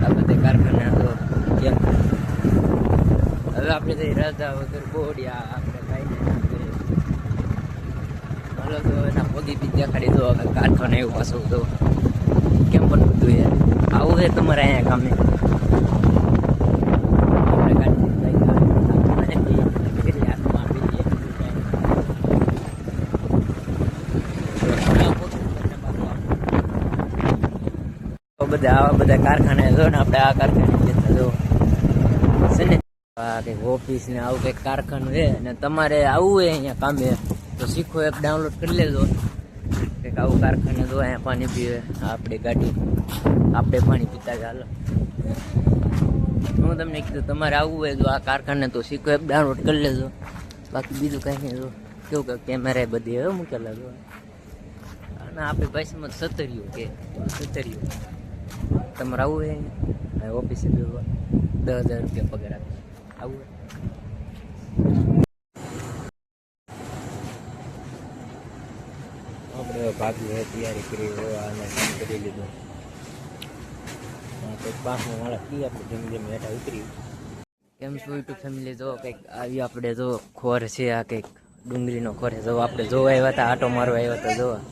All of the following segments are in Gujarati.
આ બધા કારખાના તો કેમ હવે આપણે તો રાજા વગર બોડિયા આપણે ખાઈને હાલો તો એના મોદી બી દેખાડી દો કારખાના એવું પાછું તો કેમ પણ બધું યાર આવું છે તમારે અહીંયા કામે બધા આવા બધા કારખાના જો ને આપણે આ કારખાને જતા જો છે ને આ કંઈક ઓફિસ ને આવું કંઈક કારખાનું છે અને તમારે આવવું હોય અહીંયા કામે તો શીખો એપ ડાઉનલોડ કરી લેજો કંઈક આવું કારખાને જો અહીંયા પાણી પીવે આપણી ગાડી આપણે પાણી પીતા ચાલો હું તમને કીધું તમારે આવવું હોય તો આ કારખાને તો શીખો એપ ડાઉનલોડ કરી લેજો બાકી બીજું કંઈ નહીં જો કેવું કે કેમેરા બધી હવે મૂકેલા જો અને આપણી ભાષામાં સતર્યું કે સતર્યું તમારે આવું હોય અહીંયા ઓફિસે 10,000 રૂપિયા પગાર આપે આવું આપણે ભાગી તૈયારી કરી અને કામ કરી લીધું કંઈક 5 માળા કી આપણે જેમ જેમ હેઠા ઉતરી કેમ શું યુટ્યુબ ફેમિલી જો કંઈક આવી આપણે જો ખોર છે આ કંઈક ડુંગળીનો ખોર છે જો આપણે જોવા આવ્યા હતા આટો મારવા આવ્યા હતા જોવા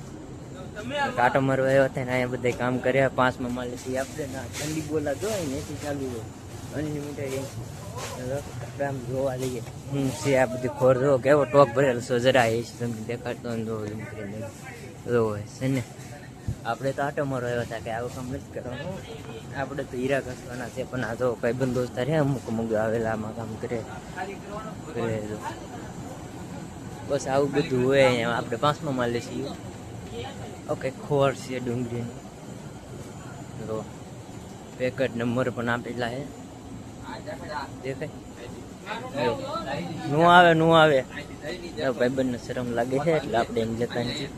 આટો મારવા આવ્યા હતા ને અહીંયા બધા કામ કર્યા 5માં માળેથી આપણે ના ઠંડી બોલા જોવાય ને એથી ચાલુ હોય અનલિમિટેડ આમ જોવા લઈએ હું છે આ બધી ખોર જો કેવો ટોક ભરેલો છો જરા એ તમને દેખાડતો હોય છે ને આપણે તો આટો મારવા આવ્યા હતા કે આવું કામ નથી કરવાનું આપણે તો હીરા ઘસવાના છે પણ આ જો કઈ બંદોસ્તા રહ્યા અમુક આવેલા આમાં કામ કરે જો બસ આવું બધું હોય અહીંયા આપણે 5માં માલે છીએ ઓકે ખોર છે ડુંગળીનું જો પેકેટ નંબર પણ આપેલા છે દેખાય નું આવે ભાઈબંધને શરમ લાગે છે એટલે આપણે એમ જતા નથી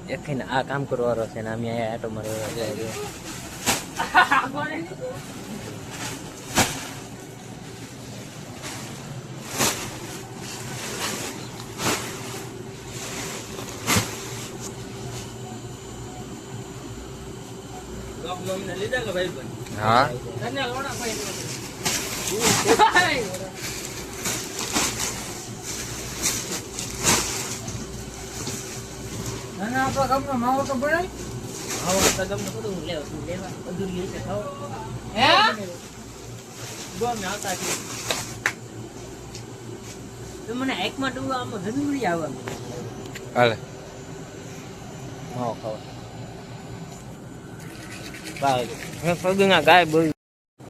દેખાય ને આ કામ કરવાનો છે ને અમે અહીંયા આટો મારવા જાય હા માવો તો બનાય મને એકમાં ડૂબા આમાં જરૂરી આવવાનું હાલે માવો ખાવા ગાય બોલ